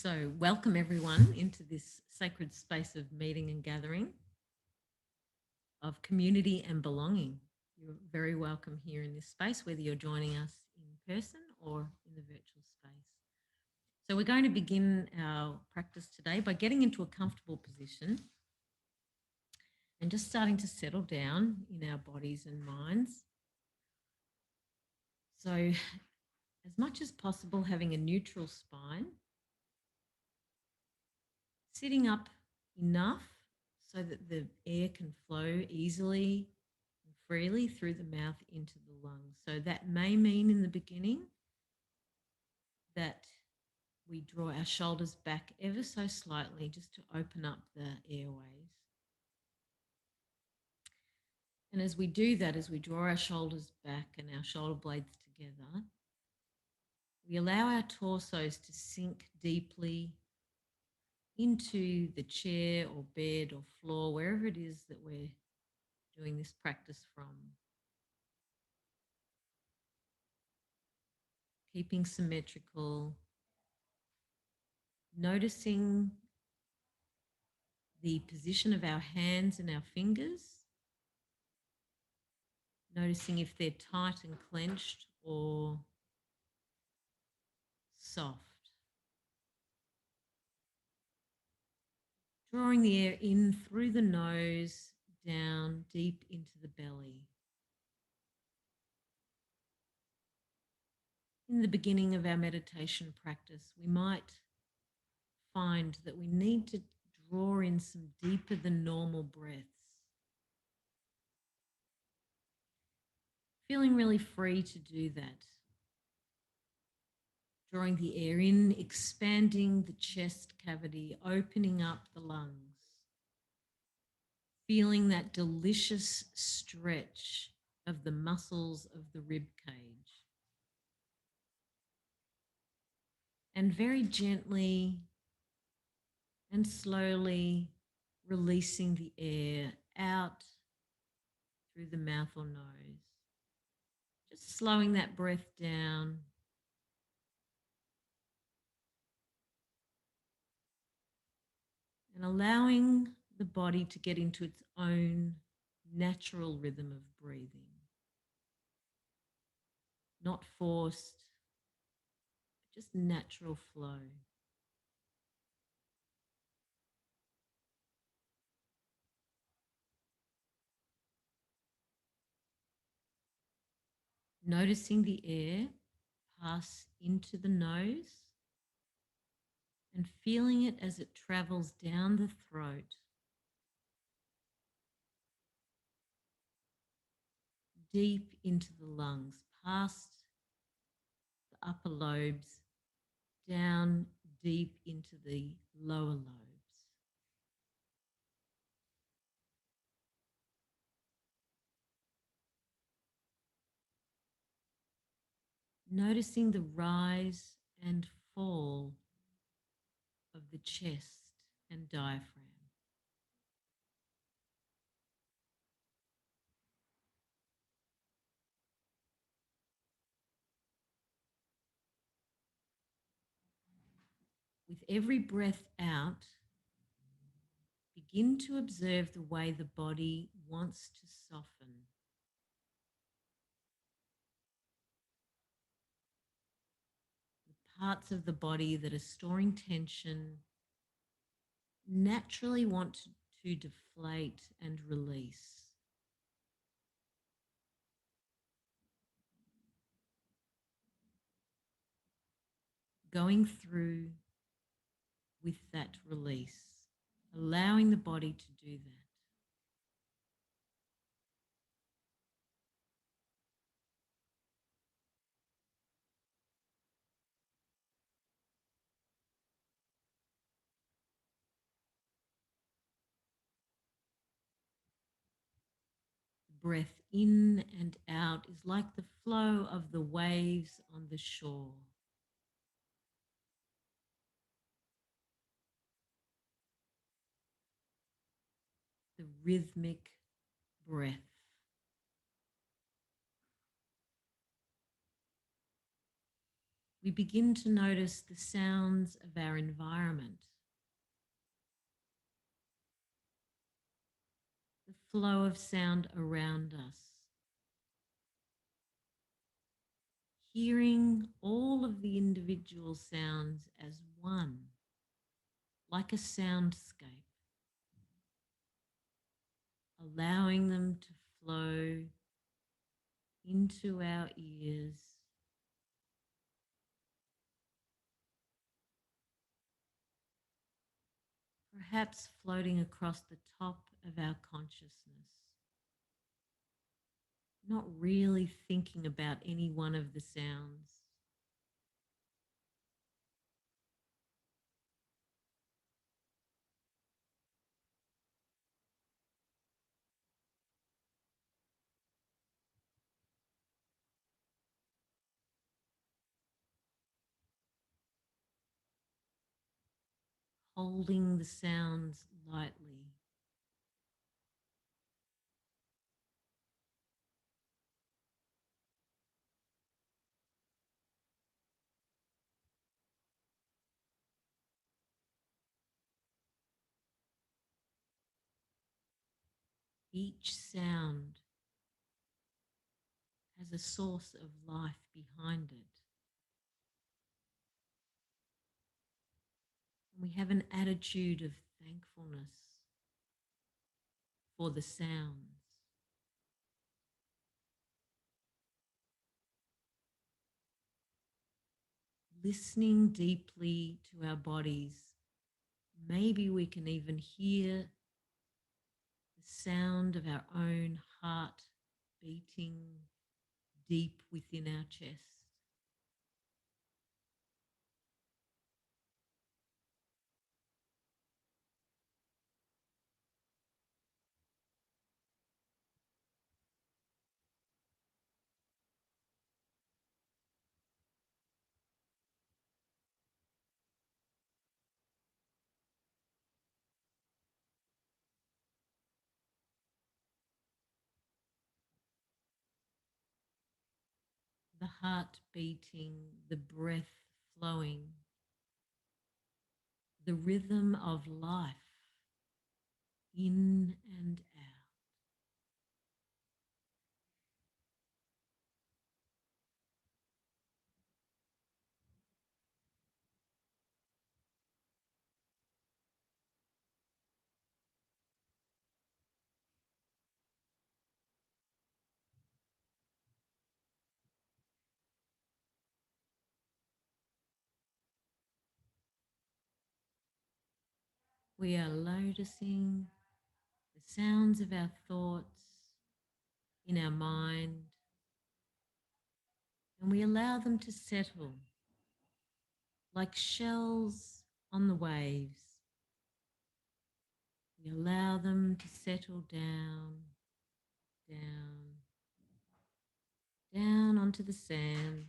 So, welcome everyone into this sacred space of meeting and gathering, of community and belonging. You're very welcome here in this space, whether you're joining us in person or in the virtual space. So, we're going to begin our practice today by getting into a comfortable position and just starting to settle down in our bodies and minds. So, as much as possible, having a neutral spine, sitting up enough so that the air can flow easily and freely through the mouth into the lungs. So that may mean in the beginning that we draw our shoulders back ever so slightly just to open up the airways. And as we do that, as we draw our shoulders back and our shoulder blades together, we allow our torsos to sink deeply into the chair or bed or floor, wherever it is that we're doing this practice from. Keeping symmetrical, noticing the position of our hands and our fingers, noticing if they're tight and clenched or soft. Drawing the air in through the nose, down deep into the belly. In the beginning of our meditation practice, we might find that we need to draw in some deeper than normal breaths. Feeling really free to do that. Drawing the air in, expanding the chest cavity, opening up the lungs. Feeling that delicious stretch of the muscles of the rib cage. And very gently and slowly releasing the air out through the mouth or nose. Just slowing that breath down. And allowing the body to get into its own natural rhythm of breathing. Not forced, just natural flow. Noticing the air pass into the nose and feeling it as it travels down the throat, deep into the lungs, past the upper lobes, down deep into the lower lobes. Noticing the rise and fall of the chest and diaphragm. With every breath out, begin to observe the way the body wants to soften. The parts of the body that are storing tension naturally want to deflate and release. Going through with that release, allowing the body to do that. Breath in and out is like the flow of the waves on the shore. The rhythmic breath. we begin to notice the sounds of our environment, the flow of sound around us, hearing all of the individual sounds as one, like a soundscape, allowing them to flow into our ears, perhaps floating across the top of our consciousness, not really thinking about any one of the sounds. Holding the sounds lightly. Each sound has a source of life behind it. And we have an attitude of thankfulness for the sounds, listening deeply to our bodies. Maybe we can even hear the sound of our own heart beating deep within our chest. The heart beating, the breath flowing, the rhythm of life in and out. We are noticing the sounds of our thoughts in our mind, and we allow them to settle like shells on the waves. We allow them to settle down, down, down onto the sand.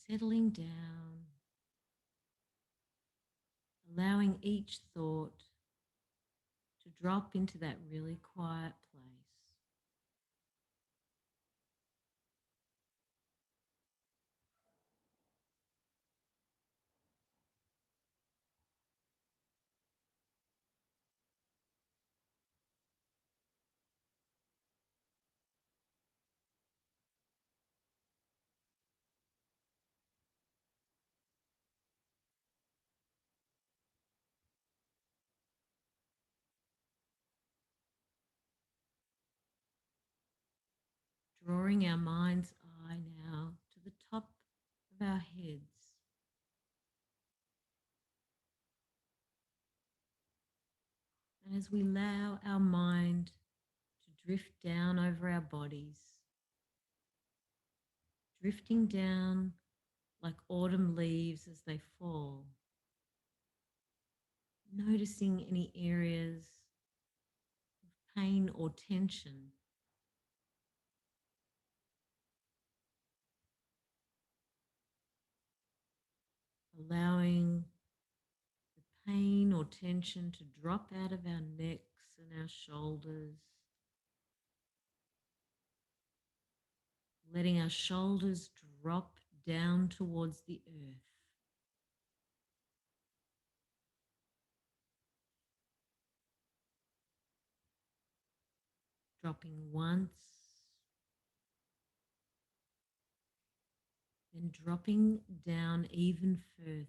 Settling down, allowing each thought to drop into that really quiet place. Drawing our mind's eye now to the top of our heads. And as we allow our mind to drift down over our bodies, drifting down like autumn leaves as they fall, noticing any areas of pain or tension, allowing the pain or tension to drop out of our necks and our shoulders, letting our shoulders drop down towards the earth. Dropping once, then dropping down even further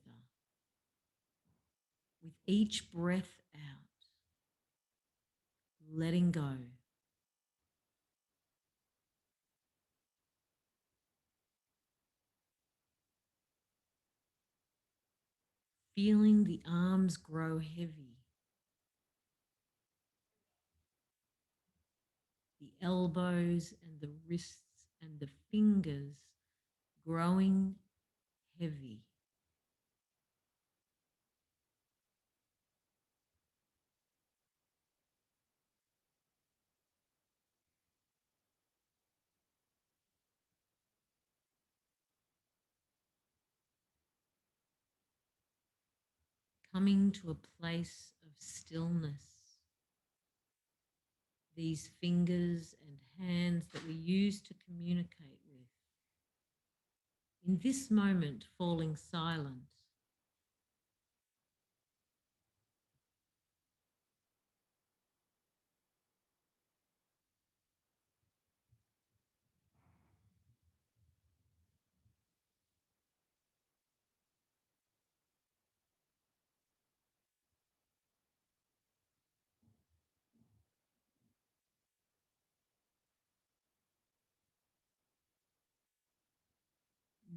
with each breath out, letting go. Feeling the arms grow heavy, the elbows and the wrists and the fingers growing heavy. Coming to a place of stillness. These fingers and hands that we use to communicate with. In this moment, falling silent.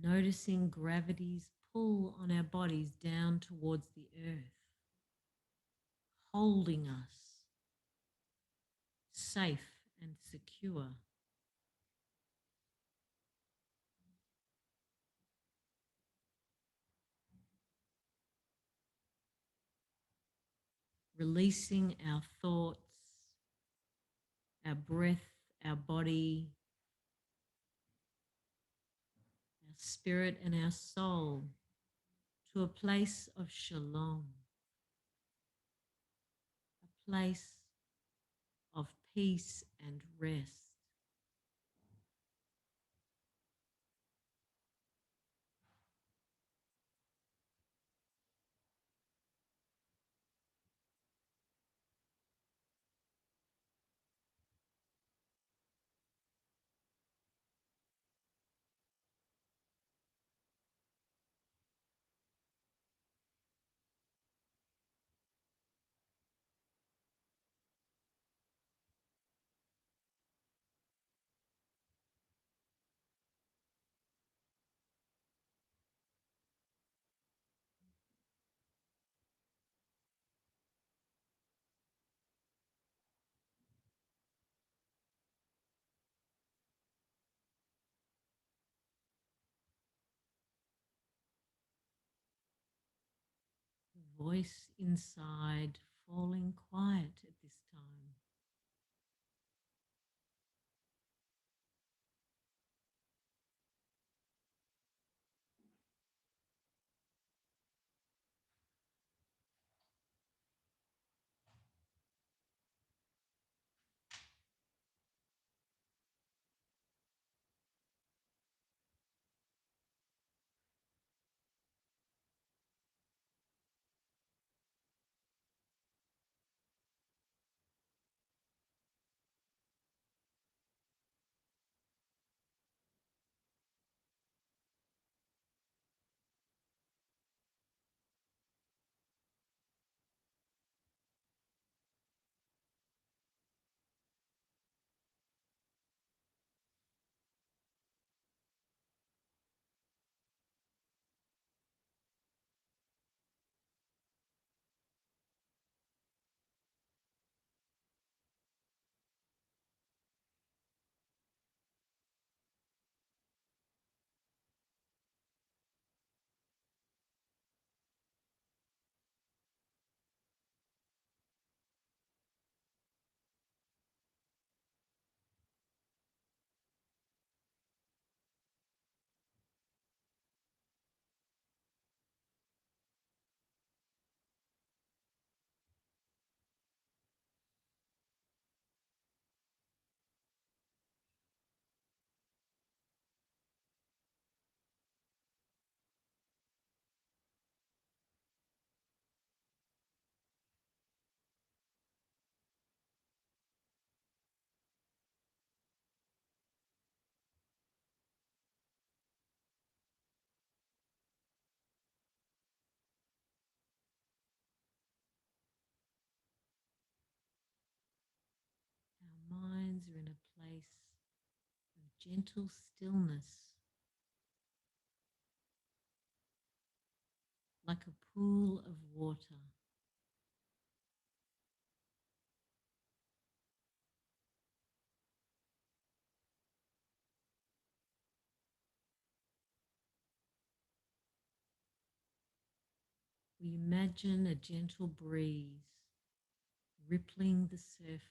Noticing gravity's pull on our bodies down towards the earth, holding us safe and secure. Releasing our thoughts, our breath, our body, our spirit and our soul to a place of shalom, a place of peace and rest. The voice inside falling quiet at this time. gentle stillness, like a pool of water. We imagine a gentle breeze rippling the surface.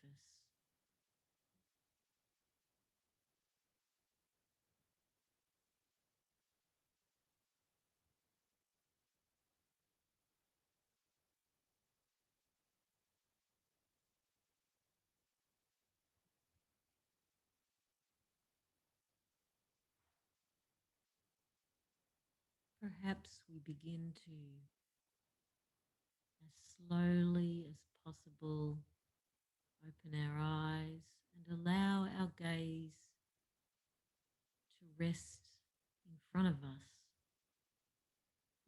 Perhaps we begin to, as slowly as possible, open our eyes and allow our gaze to rest in front of us,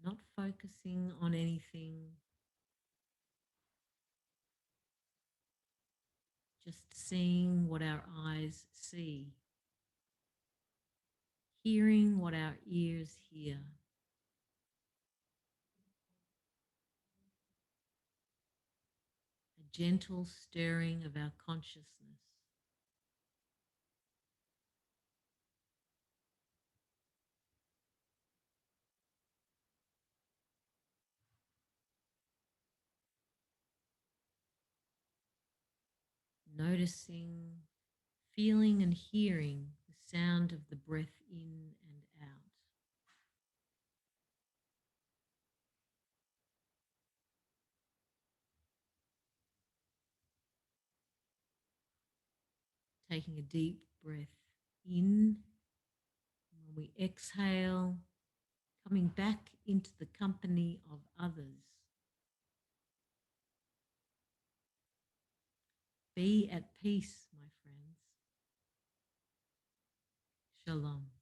not focusing on anything, just seeing what our eyes see, hearing what our ears hear. A gentle stirring of our consciousness. Noticing, feeling and hearing the sound of the breath in and out. Taking a deep breath in. When we exhale, coming back into the company of others. Be at peace, my friends. Shalom.